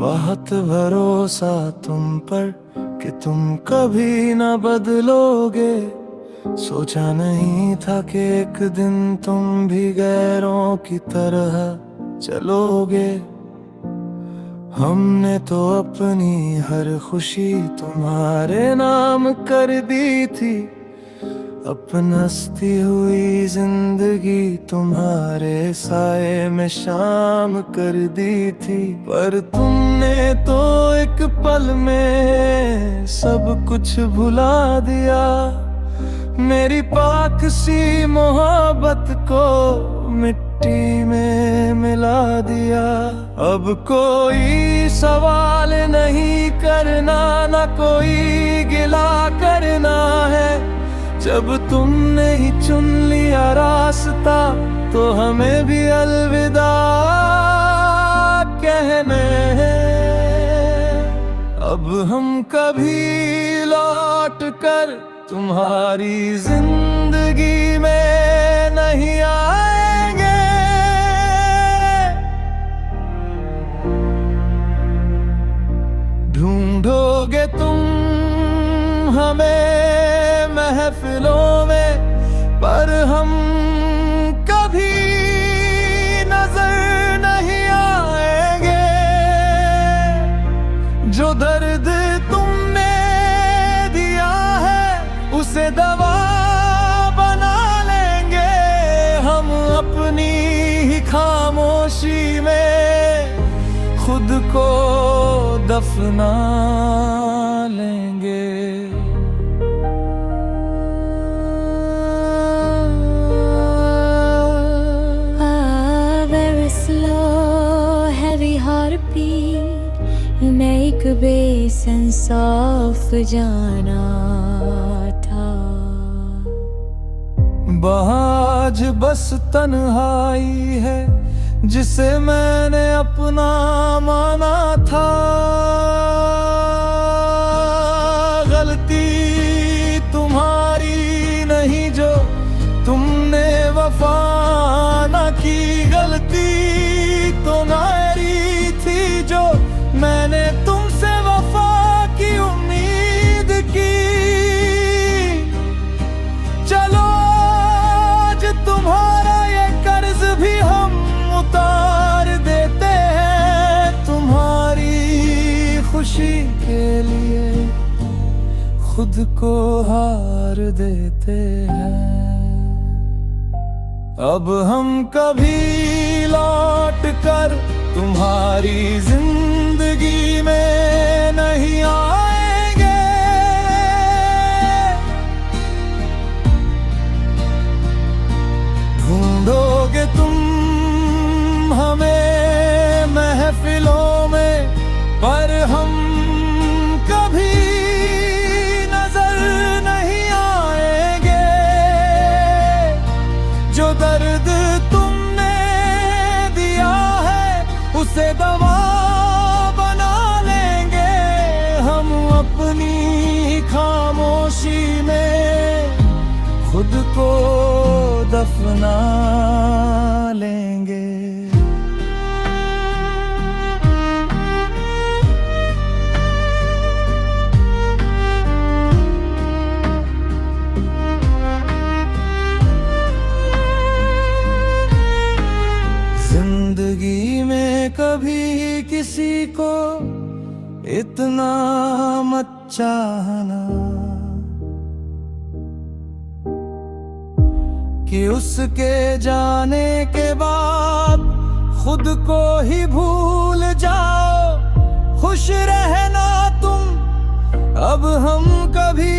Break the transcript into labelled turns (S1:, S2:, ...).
S1: बहुत भरोसा तुम पर कि तुम कभी न बदलोगे। सोचा नहीं था कि एक दिन तुम भी गैरों की तरह चलोगे। हमने तो अपनी हर खुशी तुम्हारे नाम कर दी थी। अपनस्ती हुई जिंदगी तुम्हारे साए में शाम कर दी थी। पर तुमने तो एक पल में सब कुछ भुला दिया। मेरी पाक सी मोहब्बत को मिट्टी में मिला दिया। अब कोई सवाल नहीं करना, ना कोई गिला करना है। जब तुमने ही चुन लिया रास्ता तो हमें भी अलविदा कहने हैं। अब हम कभी लौट कर तुम्हारी जिंदगी में नहीं आएंगे। ढूंढोगे तुम हमें महफिलों में, पर हम कभी नजर नहीं आएंगे। जो दर्द तुमने दिया है उसे दवा बना लेंगे हम। अपनी ही खामोशी में खुद को दफना लेंगे।
S2: एक बेसेंस ऑफ जाना था।
S1: आज बस तन्हाई है जिसे मैंने अपना माना था। गलती तुम्हारी नहीं जो तुमने वफा न की। गलती तो मेरी थी जो मैंने तुमसे वफा की उम्मीद की। चलो आज तुम्हारा ये कर्ज भी हम उतार देते हैं। तुम्हारी खुशी के लिए खुद को हार देते हैं। अब हम कभी लौट कर तुम्हारी जिंदगी में नहीं आएंगे। ढूंढोगे तुम हमें महफिलों में, पर हम कभी नजर नहीं आएंगे। जो दर्द तुमने दिया है उसे दवा बना लेंगे हम। अपनी खामोशी में खुद को दफना लेंगे। जिंदगी में कभी किसी को इतना मत चाहना कि उसके जाने के बाद खुद को ही भूल जाओ। खुश रहना तुम, अब हम कभी